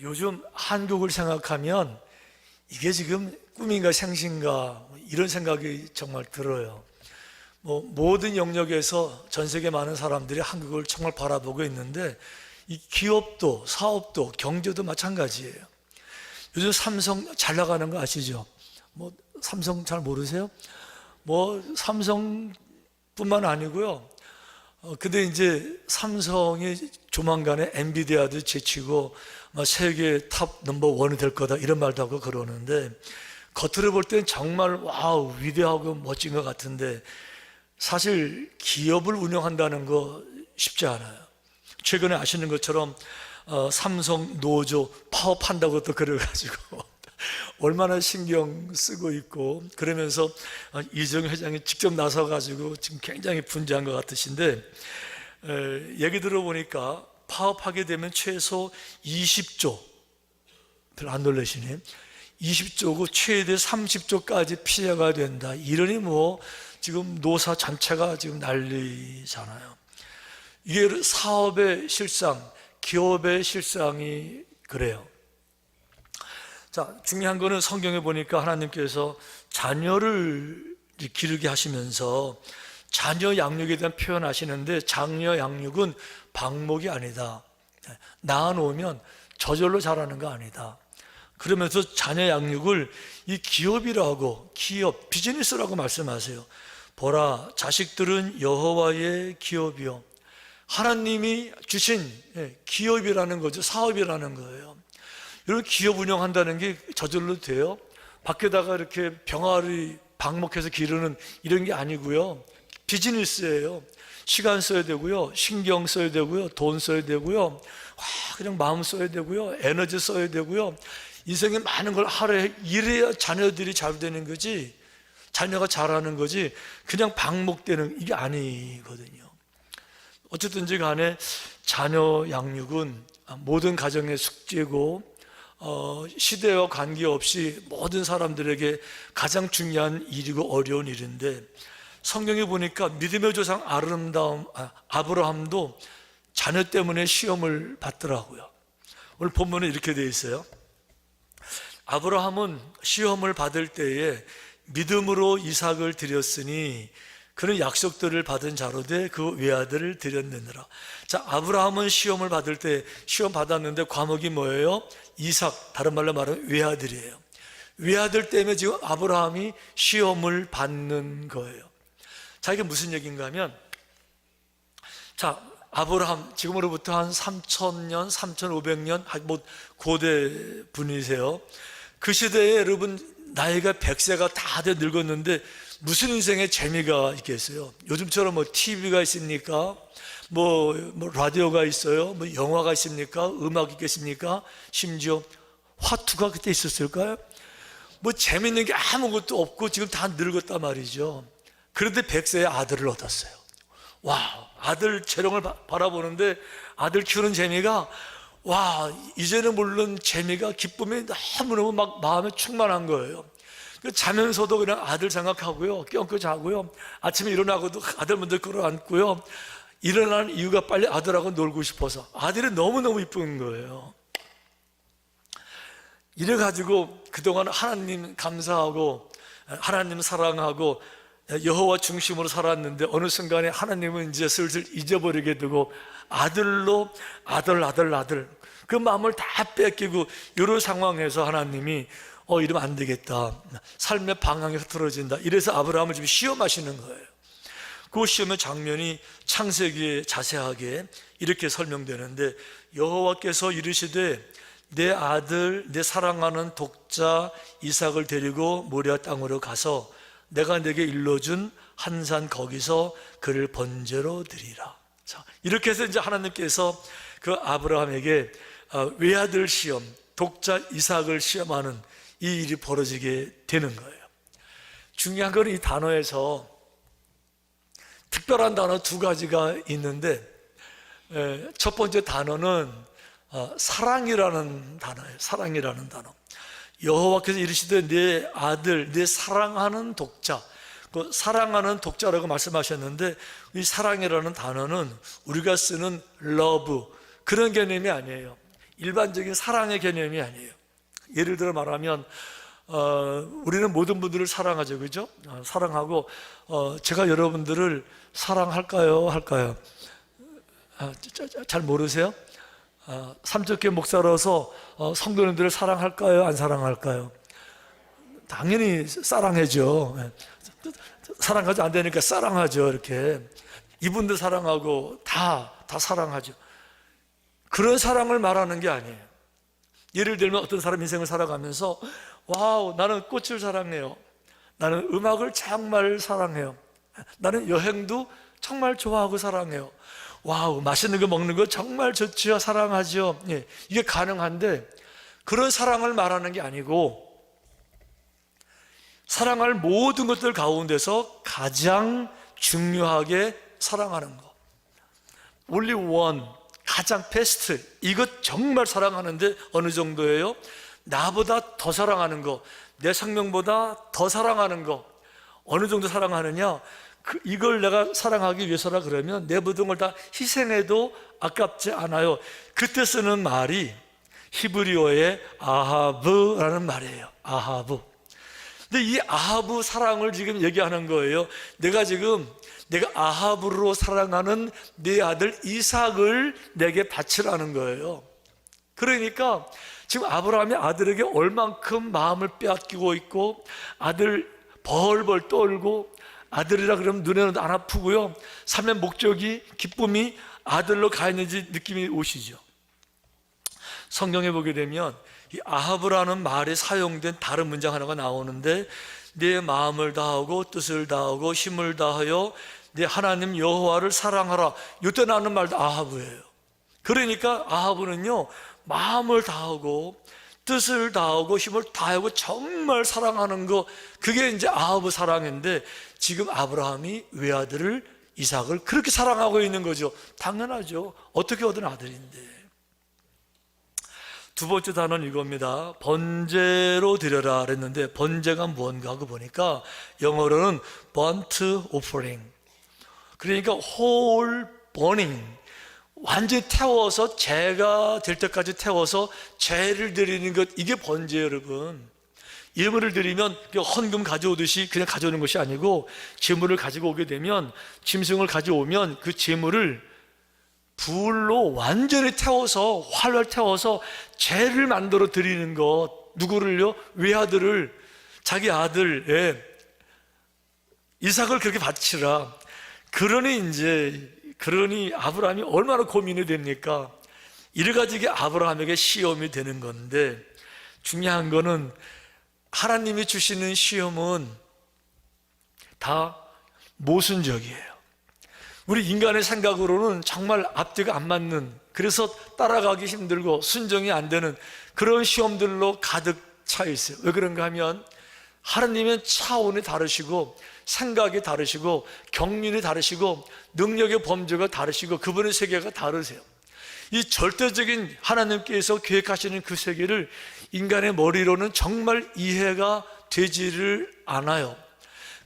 요즘 한국을 생각하면 이게 지금 꿈인가 생신가 이런 생각이 정말 들어요. 모든 영역에서 전 세계 많은 사람들이 한국을 정말 바라보고 있는데 이 기업도 사업도 경제도 마찬가지예요. 요즘 삼성 잘 나가는 거 아시죠? 삼성 잘 모르세요? 삼성뿐만 아니고요. 근데 이제 삼성이 조만간에 엔비디아도 제치고 세계 탑 넘버 원이 될 거다 이런 말도 하고 그러는데 겉으로 볼 땐 정말 와우 위대하고 멋진 것 같은데 사실 기업을 운영한다는 거 쉽지 않아요. 최근에 아시는 것처럼 삼성 노조 파업한다고 또 그래가지고 얼마나 신경 쓰고 있고 그러면서 이정 회장이 직접 나서가지고 지금 굉장히 분주한 것 같으신데 얘기 들어보니까 파업하게 되면 최소 20조 별로 안 놀라시네 20조고 최대 30조까지 피해가 된다. 이러니 지금 노사 전체가 지금 난리잖아요. 이게 사업의 실상, 기업의 실상이 그래요. 자, 중요한 거는 성경에 보니까 하나님께서 자녀를 기르게 하시면서 자녀 양육에 대한 표현 하시는데 자녀 양육은 방목이 아니다. 낳아놓으면 저절로 자라는 거 아니다. 그러면서 자녀 양육을 이 기업이라고 기업, 비즈니스라고 말씀하세요. 보라, 자식들은 여호와의 기업이요. 하나님이 주신 기업이라는 거죠. 사업이라는 거예요. 이런 기업 운영한다는 게 저절로 돼요? 밖에다가 이렇게 병아리 방목해서 기르는 이런 게 아니고요. 비즈니스예요. 시간 써야 되고요. 신경 써야 되고요. 돈 써야 되고요. 그냥 마음 써야 되고요. 에너지 써야 되고요. 인생에 많은 걸 하루에 이래야 자녀들이 잘 되는 거지 자녀가 잘하는 거지 그냥 방목되는 이게 아니거든요. 어쨌든지 간에 자녀 양육은 모든 가정의 숙제고 시대와 관계없이 모든 사람들에게 가장 중요한 일이고 어려운 일인데 성경에 보니까 믿음의 조상 아브라함도 자녀 때문에 시험을 받더라고요. 오늘 본문에 이렇게 되어 있어요. 아브라함은 시험을 받을 때에 믿음으로 이삭을 드렸으니 그는 약속들을 받은 자로 돼 그 외아들을 드렸느니라. 자, 아브라함은 시험을 받을 때 시험 받았는데 과목이 뭐예요? 이삭, 다른 말로 말하면 외아들이에요. 외아들 때문에 지금 아브라함이 시험을 받는 거예요. 자, 이게 무슨 얘기인가 하면 자, 아브라함 지금으로부터 한 3,000년, 3,500년 고대 분이세요. 그 시대에 여러분 나이가 100세가 다 돼 늙었는데 무슨 인생에 재미가 있겠어요? 요즘처럼 TV가 있습니까? 라디오가 있어요? 영화가 있습니까? 음악이 있겠습니까? 심지어 화투가 그때 있었을까요? 재밌는 게 아무것도 없고 지금 다 늙었단 말이죠. 그런데 100세의 아들을 얻었어요. 와, 아들 재롱을 바라보는데 아들 키우는 재미가 이제는 물론 재미가 기쁨이 너무너무 막 마음에 충만한 거예요. 자면서도 그냥 아들 생각하고요. 껴안고 자고요. 아침에 일어나고도 아들 먼저 끌어안고요. 일어나는 이유가 빨리 아들하고 놀고 싶어서 아들이 너무너무 이쁜 거예요. 이래가지고 그동안 하나님 감사하고 하나님 사랑하고 여호와 중심으로 살았는데 어느 순간에 하나님은 이제 슬슬 잊어버리게 되고 아들로 아들 그 마음을 다 뺏기고 이런 상황에서 하나님이 이러면 안 되겠다. 삶의 방향이 흐트러진다. 이래서 아브라함을 지금 시험하시는 거예요. 그 시험의 장면이 창세기에 자세하게 이렇게 설명되는데 여호와께서 이르시되 내 아들 내 사랑하는 독자 이삭을 데리고 모리아 땅으로 가서 내가 내게 일러준 한 산 거기서 그를 번제로 드리라. 자, 이렇게 해서 이제 하나님께서 그 아브라함에게 외아들 시험, 독자 이삭을 시험하는 이 일이 벌어지게 되는 거예요. 중요한 건 이 단어에서 특별한 단어 두 가지가 있는데 첫 번째 단어는 사랑이라는 단어예요. 사랑이라는 단어. 여호와께서 이르시되 내 아들 내 사랑하는 독자, 그 사랑하는 독자라고 말씀하셨는데 이 사랑이라는 단어는 우리가 쓰는 love 그런 개념이 아니에요. 일반적인 사랑의 개념이 아니에요. 예를 들어 말하면 우리는 모든 분들을 사랑하죠, 그죠? 사랑하고 제가 여러분들을 사랑할까요? 할까요? 잘 모르세요? 삼척교회 목사로서 성도님들을 사랑할까요? 안 사랑할까요? 당연히 사랑하죠. 사랑하지 안 되니까 사랑하죠. 이렇게 이분들 사랑하고 다 사랑하죠. 그런 사랑을 말하는 게 아니에요. 예를 들면 어떤 사람 인생을 살아가면서 와우, 나는 꽃을 사랑해요. 나는 음악을 정말 사랑해요. 나는 여행도 정말 좋아하고 사랑해요. 와우, 맛있는 거 먹는 거 정말 좋지요. 사랑하죠. 예, 이게 가능한데 그런 사랑을 말하는 게 아니고 사랑할 모든 것들 가운데서 가장 중요하게 사랑하는 거, only one, 가장 베스트, 이것 정말 사랑하는데 어느 정도예요? 나보다 더 사랑하는 거, 내 생명보다 더 사랑하는 거. 어느 정도 사랑하느냐? 이걸 내가 사랑하기 위해서라 그러면 내 모든 걸 다 희생해도 아깝지 않아요. 그때 쓰는 말이 히브리어의 아하브라는 말이에요. 아하브. 근데 이 아하브 사랑을 지금 얘기하는 거예요. 내가 아하브로 사랑하는 내 아들 이삭을 내게 바치라는 거예요. 그러니까 지금 아브라함이 아들에게 얼만큼 마음을 빼앗기고 있고, 아들 벌벌 떨고, 아들이라 그러면 눈에는 안 아프고요, 삶의 목적이, 기쁨이 아들로 가 있는지 느낌이 오시죠. 성경에 보게 되면 이 아하브라는 말에 사용된 다른 문장 하나가 나오는데, 내 마음을 다하고 뜻을 다하고 힘을 다하여 내 하나님 여호와를 사랑하라. 이때 나오는 말도 아하브예요. 그러니까 아하브는요, 마음을 다하고 뜻을 다하고 힘을 다하고 정말 사랑하는 거, 그게 이제 아하브 사랑인데, 지금 아브라함이 외아들을 이삭을 그렇게 사랑하고 있는 거죠. 당연하죠. 어떻게 얻은 아들인데. 두 번째 단어는 이겁니다. 번제로 드려라 그랬는데, 번제가 무언가 하고 보니까 영어로는 burnt offering, 그러니까 whole burning, 완전히 태워서, 죄가 될 때까지 태워서 죄를 드리는 것, 이게 번제예요. 여러분, 예물을 드리면 헌금 가져오듯이 그냥 가져오는 것이 아니고, 제물을 가지고 오게 되면, 짐승을 가져오면 그 제물을 불로 완전히 태워서, 활활 태워서 죄를 만들어 드리는 것. 누구를요? 외아들을, 자기 아들 이삭을 그렇게 바치라. 그러니 아브라함이 얼마나 고민이 됩니까? 이래가지고 아브라함에게 시험이 되는 건데, 중요한 거는 하나님이 주시는 시험은 다 모순적이에요. 우리 인간의 생각으로는 정말 앞뒤가 안 맞는, 그래서 따라가기 힘들고 순종이 안 되는 그런 시험들로 가득 차 있어요. 왜 그런가 하면 하나님은 차원이 다르시고, 생각이 다르시고, 경륜이 다르시고, 능력의 범주가 다르시고, 그분의 세계가 다르세요. 이 절대적인 하나님께서 계획하시는 그 세계를 인간의 머리로는 정말 이해가 되지를 않아요.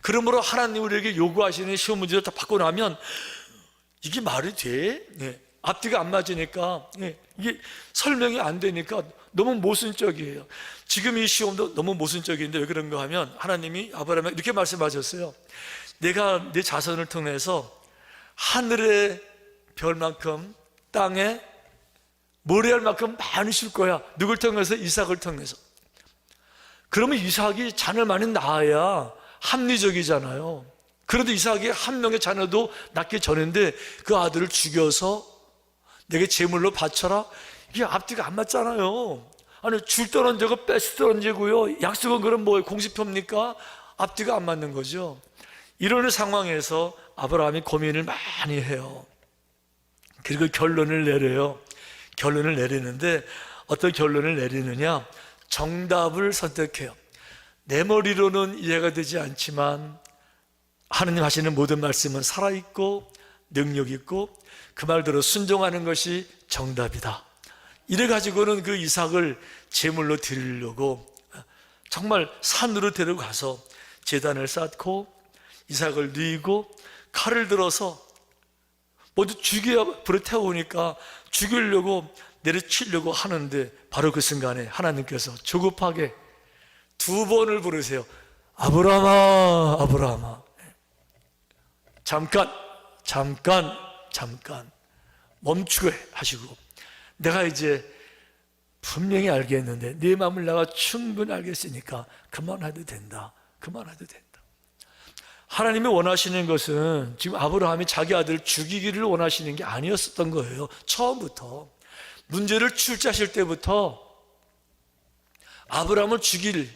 그러므로 하나님 우리에게 요구하시는 시험 문제를 다 받고 나면 이게 말이 돼? 앞뒤가 안 맞으니까, 이게 설명이 안 되니까 너무 모순적이에요. 지금 이 시험도 너무 모순적인데, 왜 그런가 하면 하나님이 아브라함에게 이렇게 말씀하셨어요. 내가 내 자손을 통해서 하늘의 별만큼, 땅에 모래알만큼 많이 줄 거야. 누굴 통해서? 이삭을 통해서. 그러면 이삭이 자녀를 많이 낳아야 합리적이잖아요. 그런데 이삭이 한 명의 자녀도 낳기 전인데 그 아들을 죽여서 내게 제물로 바쳐라? 이게 앞뒤가 안 맞잖아요. 아니, 줄 떠는 저거 뺏을 떠는 죄고요, 약속은 그럼 뭐예요? 공시표입니까? 앞뒤가 안 맞는 거죠. 이런 상황에서 아브라함이 고민을 많이 해요. 그리고 결론을 내려요. 결론을 내리는데, 어떤 결론을 내리느냐? 정답을 선택해요. 내 머리로는 이해가 되지 않지만 하느님 하시는 모든 말씀은 살아있고 능력 있고, 그 말대로 순종하는 것이 정답이다. 이래가지고는 그 이삭을 제물로 드리려고 정말 산으로 데려가서 제단을 쌓고 이삭을 뉘고 칼을 들어서 모두 죽여야, 불에 태우니까 죽이려고 내려치려고 하는데 바로 그 순간에 하나님께서 조급하게 2번을 부르세요. 아브라함아, 아브라함아. 잠깐 멈추게 하시고, 내가 이제 분명히 알겠는데 네 마음을 내가 충분히 알겠으니까 그만해도 된다. 하나님이 원하시는 것은 지금 아브라함이 자기 아들을 죽이기를 원하시는 게 아니었었던 거예요. 처음부터 문제를 출제하실 때부터 아브라함을 죽일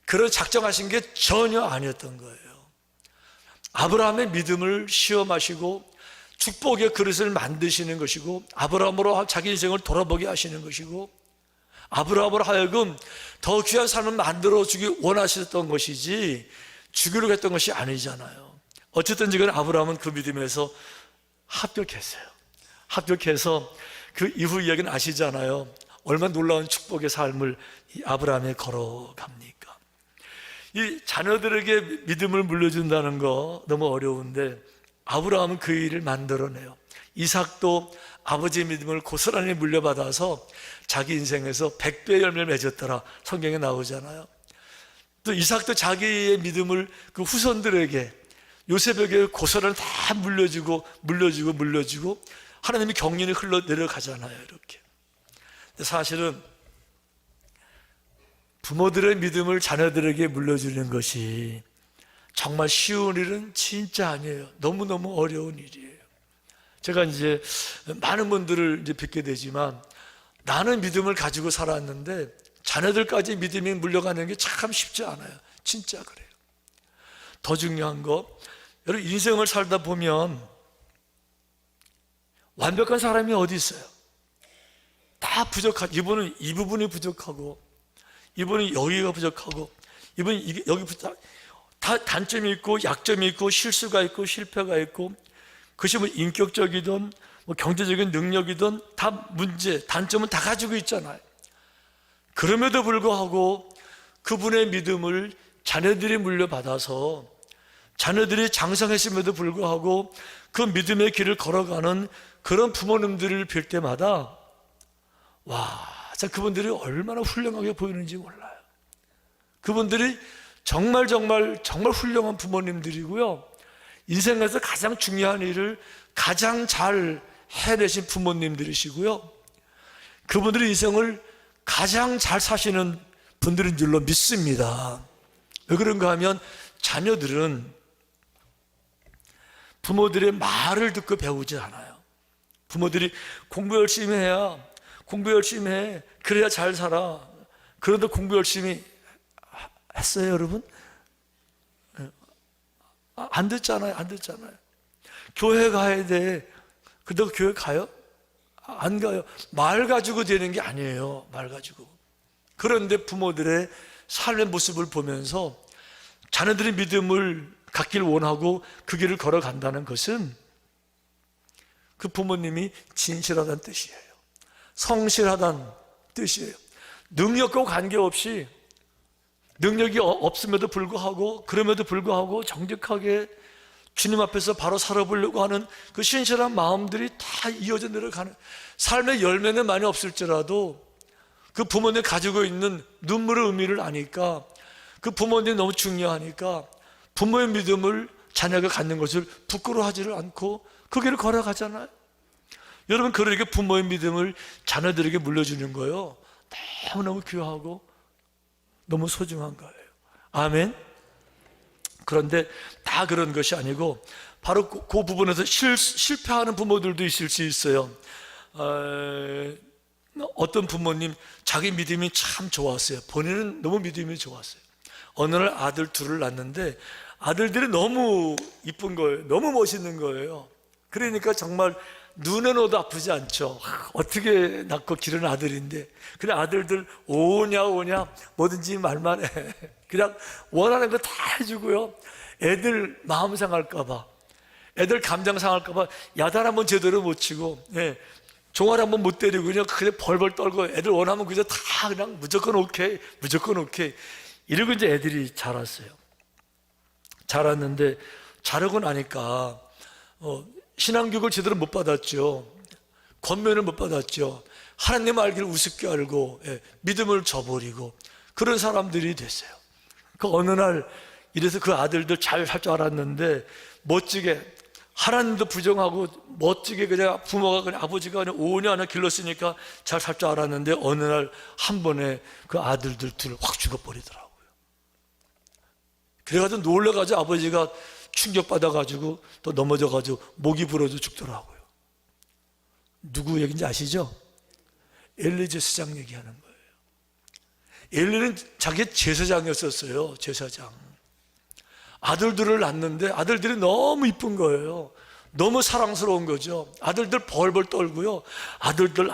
그런 작정하신 게 전혀 아니었던 거예요. 아브라함의 믿음을 시험하시고 축복의 그릇을 만드시는 것이고, 아브라함으로 자기 인생을 돌아보게 하시는 것이고, 아브라함으로 하여금 더 귀한 삶을 만들어주기 원하셨던 것이지 죽이려고 했던 것이 아니잖아요. 어쨌든 지금 아브라함은 그 믿음에서 합격했어요. 합격해서 그 이후 이야기는 아시잖아요. 얼마나 놀라운 축복의 삶을 이 아브라함이 걸어갑니까? 이 자녀들에게 믿음을 물려준다는 거 너무 어려운데 아브라함은 그 일을 만들어내요. 이삭도 아버지의 믿음을 고스란히 물려받아서 자기 인생에서 100배의 열매를 맺었더라, 성경에 나오잖아요. 또 이삭도 자기의 믿음을 그 후손들에게, 요셉에게 고스란히 다 물려주고 하나님이 경륜이 흘러 내려가잖아요. 이렇게. 근데 사실은 부모들의 믿음을 자녀들에게 물려주는 것이 정말 쉬운 일은 진짜 아니에요. 너무너무 어려운 일이에요. 제가 이제 많은 분들을 이제 뵙게 되지만, 나는 믿음을 가지고 살았는데 자녀들까지 믿음이 물려가는 게 참 쉽지 않아요. 진짜 그래요. 더 중요한 거, 여러분 인생을 살다 보면 완벽한 사람이 어디 있어요? 다 부족하고, 이분은 이 부분이 부족하고, 이분은 여기가 부족하고, 이분은 여기 다 단점이 있고 약점이 있고 실수가 있고 실패가 있고, 그것이 뭐 인격적이든 뭐 경제적인 능력이든 다 문제, 단점은 다 가지고 있잖아요. 그럼에도 불구하고 그분의 믿음을 자녀들이 물려받아서 자녀들이 장성했음에도 불구하고 그 믿음의 길을 걸어가는 그런 부모님들을 뵐 때마다 와, 진짜 그분들이 얼마나 훌륭하게 보이는지 몰라요. 그분들이 정말 훌륭한 부모님들이고요, 인생에서 가장 중요한 일을 가장 잘 해내신 부모님들이시고요, 그분들의 인생을 가장 잘 사시는 분들인 줄로 믿습니다. 왜 그런가 하면 자녀들은 부모들의 말을 듣고 배우지 않아요. 부모들이 공부 열심히 해, 그래야 잘 살아. 그런데 공부 열심히 했어요, 여러분? 안 듣잖아요. 교회 가야 돼. 근데 교회 가요? 안 가요. 말 가지고 되는 게 아니에요. 말 가지고. 그런데 부모들의 삶의 모습을 보면서 자녀들의 믿음을 갖길 원하고 그 길을 걸어간다는 것은 그 부모님이 진실하다는 뜻이에요. 성실하다는 뜻이에요. 능력과 관계없이, 능력이 없음에도 불구하고, 그럼에도 불구하고 정직하게 주님 앞에서 바로 살아보려고 하는 그 신실한 마음들이 다 이어져 내려가는, 삶의 열매는 많이 없을지라도 그 부모님이 가지고 있는 눈물의 의미를 아니까, 그 부모님이 너무 중요하니까 부모의 믿음을 자녀가 갖는 것을 부끄러워하지를 않고 그 길을 걸어가잖아요. 여러분, 그러니까 부모의 믿음을 자녀들에게 물려주는 거예요. 너무너무 귀하고 너무 소중한 거예요. 아멘. 그런데 다 그런 것이 아니고 바로 그 부분에서 실패하는 부모들도 있을 수 있어요. 어떤 부모님 자기 믿음이 참 좋았어요. 본인은 너무 믿음이 좋았어요. 어느 날 아들 둘을 낳는데 아들들이 너무 이쁜 거예요. 너무 멋있는 거예요. 그러니까 정말 눈에 넣어도 아프지 않죠. 어떻게 낳고 기른 아들인데. 그래, 아들들 오냐 뭐든지 말만 해. 그냥 원하는 거 다 해주고요. 애들 마음 상할까봐, 애들 감정 상할까봐 야단 한번 제대로 못 치고, 종아리 한번 못 때리고 그냥 벌벌 떨고, 애들 원하면 그저 다 그냥 무조건 오케이. 이러고 이제 애들이 자랐어요. 자랐는데 자라고 나니까 신앙교육을 제대로 못 받았죠. 권면을 못 받았죠. 하나님 알기를 우습게 알고 믿음을 저버리고 그런 사람들이 됐어요. 그 어느 날 이래서 그 아들들 잘 살 줄 알았는데 멋지게 하나님도 부정하고 멋지게 그냥 부모가 그냥 아버지가 그냥 5년 안에 길렀으니까 잘 살 줄 알았는데 어느 날 한 번에 그 아들들 둘 확 죽어버리더라고요. 그래가지고 놀래가지고 아버지가 충격받아가지고 또 넘어져가지고 목이 부러져 죽더라고요. 누구 얘기인지 아시죠? 엘리 제사장 얘기하는 거예요. 엘리는 자기 제사장이었었어요. 제사장. 아들들을 낳는데 아들들이 너무 이쁜 거예요. 너무 사랑스러운 거죠. 아들들 벌벌 떨고요. 아들들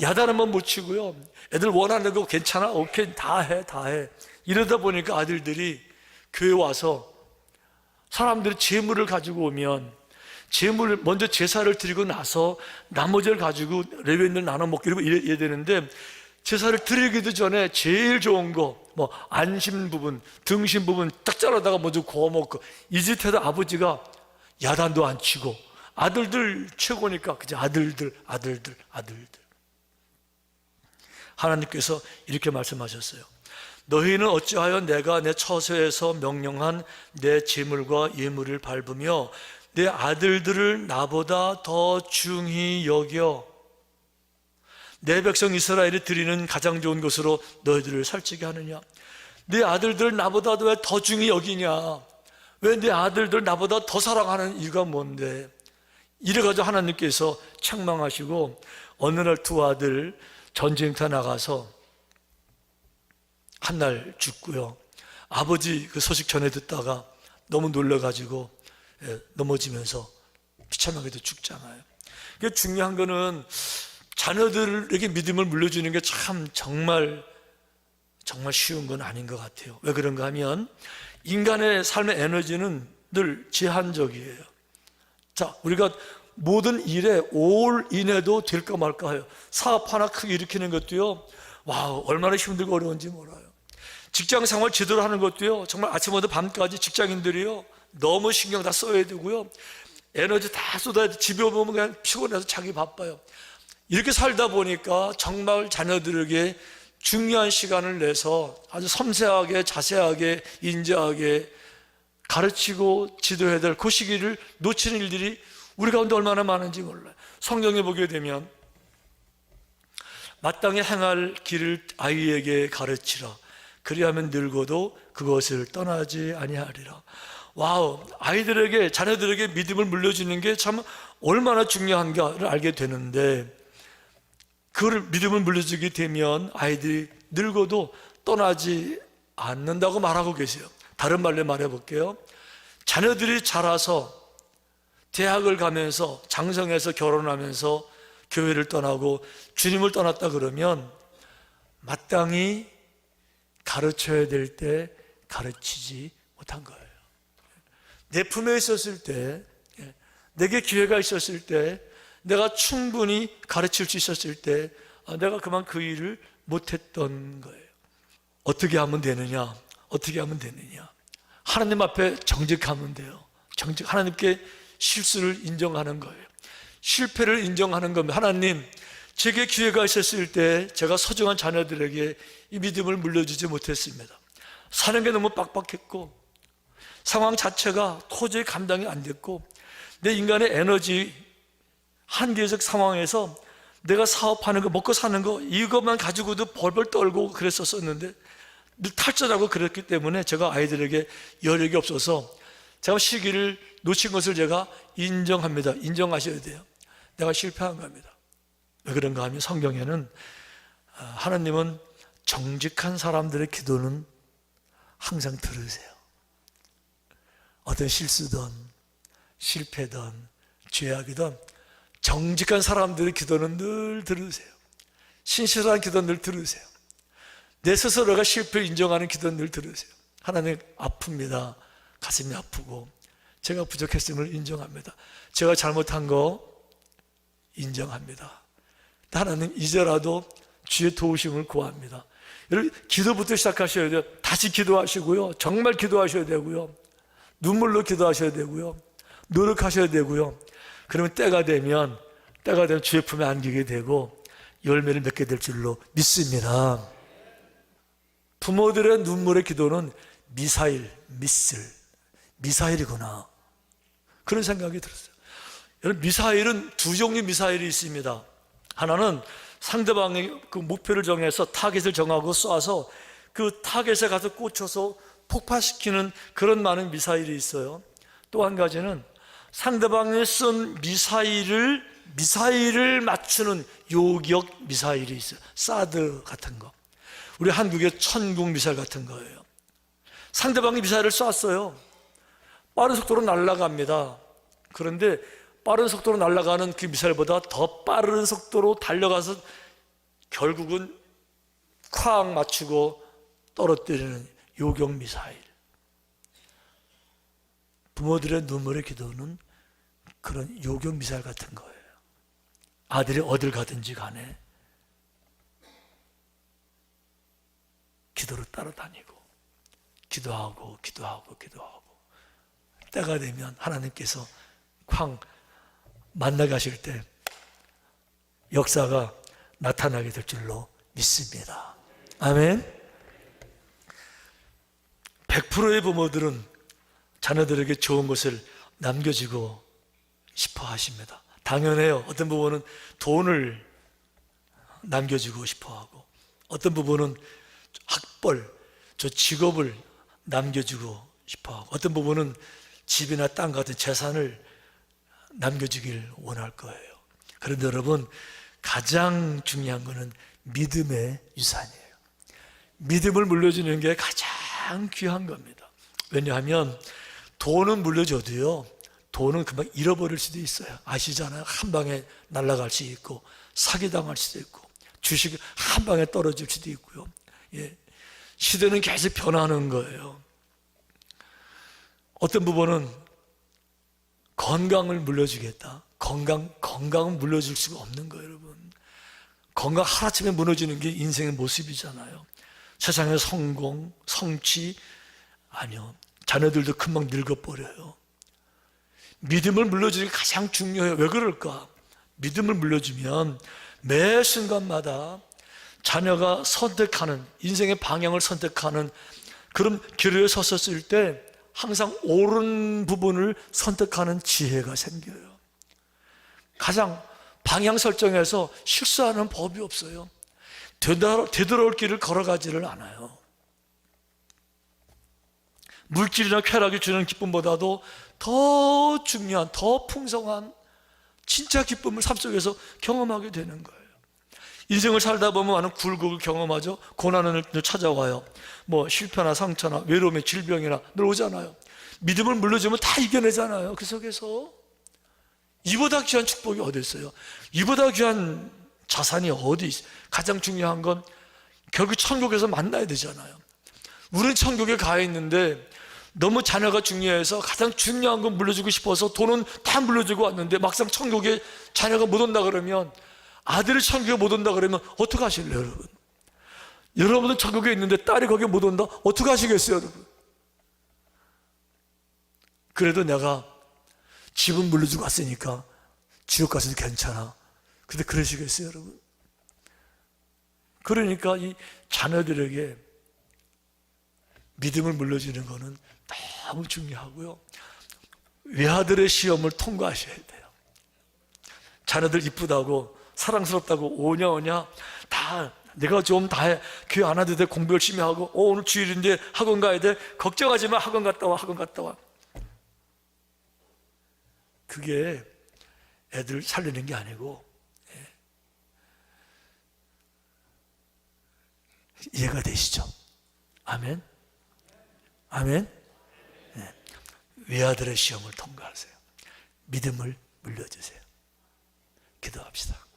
야단 한번 못 치고요. 애들 원하는 거 괜찮아? 오케이, 다 해. 이러다 보니까 아들들이 교회 와서 사람들이 재물을 가지고 오면 재물을 먼저 제사를 드리고 나서 나머지를 가지고 레위인들 나눠 먹기 이래야 되는데 제사를 드리기도 전에 제일 좋은 거 뭐 안심 부분, 등심 부분 딱 잘라다가 먼저 구워 먹고 이 짓에다 아버지가 야단도 안 치고 아들들 최고니까 그저 아들들 하나님께서 이렇게 말씀하셨어요. 너희는 어찌하여 내가 내 처소에서 명령한 내 제물과 예물을 밟으며 내 아들들을 나보다 더 중히 여겨 내 백성 이스라엘이 드리는 가장 좋은 것으로 너희들을 살찌게 하느냐? 내 아들들 나보다 왜 더 중히 여기냐? 왜 내 아들들 나보다 더 사랑하는 이유가 뭔데? 이래가지고 하나님께서 책망하시고 어느 날 두 아들 전쟁터 나가서 한 날 죽고요. 아버지 그 소식 전해 듣다가 너무 놀라가지고 넘어지면서 비참하게도 죽잖아요. 그게 중요한 거는 자녀들에게 믿음을 물려주는 게 참 정말 쉬운 건 아닌 것 같아요. 왜 그런가 하면 인간의 삶의 에너지는 늘 제한적이에요. 자, 우리가 모든 일에 올인해도 될까 말까 해요. 사업 하나 크게 일으키는 것도요, 와우, 얼마나 힘들고 어려운지 몰라요. 직장 생활 제대로 하는 것도요, 정말 아침부터 밤까지 직장인들이요, 너무 신경 다 써야 되고요, 에너지 다 쏟아야 돼. 집에 오면 그냥 피곤해서 자기 바빠요. 이렇게 살다 보니까 정말 자녀들에게 중요한 시간을 내서 아주 섬세하게, 자세하게, 인자하게 가르치고 지도해야 될 그 시기를 놓치는 일들이 우리 가운데 얼마나 많은지 몰라요. 성경에 보게 되면 마땅히 행할 길을 아이에게 가르치라. 그리하면 늙어도 그것을 떠나지 아니하리라. 와우, 아이들에게, 자녀들에게 믿음을 물려주는 게 참 얼마나 중요한가를 알게 되는데 그걸 믿음을 물려주게 되면 아이들이 늙어도 떠나지 않는다고 말하고 계세요. 다른 말로 말해볼게요. 자녀들이 자라서 대학을 가면서 장성해서 결혼하면서 교회를 떠나고 주님을 떠났다 그러면 마땅히 가르쳐야 될 때 가르치지 못한 거예요. 내 품에 있었을 때, 내게 기회가 있었을 때, 내가 충분히 가르칠 수 있었을 때 내가 그만 그 일을 못했던 거예요. 어떻게 하면 되느냐? 하나님 앞에 정직하면 돼요. 하나님께 실수를 인정하는 거예요. 실패를 인정하는 겁니다. 하나님, 제게 기회가 있었을 때 제가 소중한 자녀들에게 이 믿음을 물려주지 못했습니다. 사는 게 너무 빡빡했고 상황 자체가 도저히 감당이 안 됐고 내 인간의 에너지 한계적 상황에서 내가 사업하는 거, 먹고 사는 거 이것만 가지고도 벌벌 떨고 그랬었는데 늘 탈전하고 그랬기 때문에 제가 아이들에게 여력이 없어서 제가 시기를 놓친 것을 제가 인정합니다. 인정하셔야 돼요. 내가 실패한 겁니다. 왜 그런가 하면 성경에는 하나님은 정직한 사람들의 기도는 항상 들으세요. 어떤 실수든 실패든 죄악이든 정직한 사람들의 기도는 늘 들으세요. 신실한 기도는 늘 들으세요. 내 스스로가 실패를 인정하는 기도는 늘 들으세요. 하나님, 아픕니다. 가슴이 아프고 제가 부족했음을 인정합니다. 제가 잘못한 거 인정합니다. 하나님, 이제라도 주의 도우심을 구합니다. 여러분, 기도부터 시작하셔야 돼요. 다시 기도하시고요, 정말 기도하셔야 되고요, 눈물로 기도하셔야 되고요, 노력하셔야 되고요. 그러면 때가 되면 때가 되면 주의 품에 안기게 되고 열매를 맺게 될 줄로 믿습니다. 부모들의 눈물의 기도는 미사일이구나, 그런 생각이 들었어요. 여러분, 미사일은 두 종류 미사일이 있습니다. 하나는 상대방의 그 목표를 정해서 타겟을 정하고 쏴서 그 타겟에 가서 꽂혀서 폭파시키는 그런 많은 미사일이 있어요. 또 한 가지는 상대방이 쏜 미사일을 맞추는 요격 미사일이 있어요. 사드 같은 거, 우리 한국의 천궁 미사일 같은 거예요. 상대방이 미사일을 쐈어요. 빠른 속도로 날아갑니다. 그런데 빠른 속도로 날아가는 그 미사일보다 더 빠른 속도로 달려가서 결국은 콱 맞추고 떨어뜨리는 요격 미사일. 부모들의 눈물의 기도는 그런 요격 미사일 같은 거예요. 아들이 어딜 가든지 간에 기도로 따라다니고 기도하고 때가 되면 하나님께서 쾅 만나게 하실 때 역사가 나타나게 될 줄로 믿습니다. 아멘. 100%의 부모들은 자녀들에게 좋은 것을 남겨주고 싶어 하십니다. 당연해요. 어떤 부모는 돈을 남겨주고 싶어 하고, 어떤 부모는 학벌, 직업을 남겨주고 싶어 하고, 어떤 부모는 집이나 땅 같은 재산을 남겨주길 원할 거예요. 그런데 여러분, 가장 중요한 것은 믿음의 유산이에요. 믿음을 물려주는 게 가장 귀한 겁니다. 왜냐하면 돈은 물려줘도요, 돈은 금방 잃어버릴 수도 있어요. 아시잖아요. 한 방에 날아갈 수 있고, 사기당할 수도 있고, 주식이 한 방에 떨어질 수도 있고요. 시대는 계속 변하는 거예요. 어떤 부분은 건강을 물려주겠다. 건강은 물려줄 수가 없는 거예요, 여러분. 건강 하루아침에 무너지는 게 인생의 모습이잖아요. 세상의 성공, 성취, 아니요. 자녀들도 금방 늙어버려요. 믿음을 물려주는 게 가장 중요해요. 왜 그럴까? 믿음을 물려주면 매 순간마다 자녀가 선택하는, 인생의 방향을 선택하는 그런 길에 섰을 때 항상 옳은 부분을 선택하는 지혜가 생겨요. 가장 방향 설정에서 실수하는 법이 없어요. 되돌아올 길을 걸어가지를 않아요. 물질이나 쾌락이 주는 기쁨보다도 더 중요한, 더 풍성한 진짜 기쁨을 삶 속에서 경험하게 되는 거예요. 인생을 살다 보면 많은 굴곡을 경험하죠. 고난은 찾아와요. 실패나 상처나 외로움의 질병이나 늘 오잖아요. 믿음을 물려주면 다 이겨내잖아요. 그 속에서. 이보다 귀한 축복이 어디 있어요? 이보다 귀한 자산이 어디 있어요? 가장 중요한 건 결국 천국에서 만나야 되잖아요. 우리는 천국에 가 있는데 너무 자녀가 중요해서 가장 중요한 건 물려주고 싶어서 돈은 다 물려주고 왔는데 막상 천국에 자녀가 못 온다 그러면, 아들이 천국에 못 온다 그러면 어떻게 하실래요, 여러분? 여러분은 천국에 있는데 딸이 거기에 못 온다? 어떻게 하시겠어요, 여러분? 그래도 내가 집은 물려주고 왔으니까 지옥 가서도 괜찮아. 근데 그러시겠어요, 여러분? 그러니까 이 자녀들에게 믿음을 물려주는 것은 너무 중요하고요. 외아들의 시험을 통과하셔야 돼요. 자녀들 이쁘다고 사랑스럽다고 오냐 다 내가 좀 다 해, 교회 안 와도 돼, 공부 열심히 하고, 오늘 주일인데 학원 가야 돼, 걱정하지 마, 학원 갔다 와. 그게 애들 살리는 게 아니고, 이해가 되시죠? 아멘. 네. 외아들의 시험을 통과하세요. 믿음을 물려주세요. 기도합시다.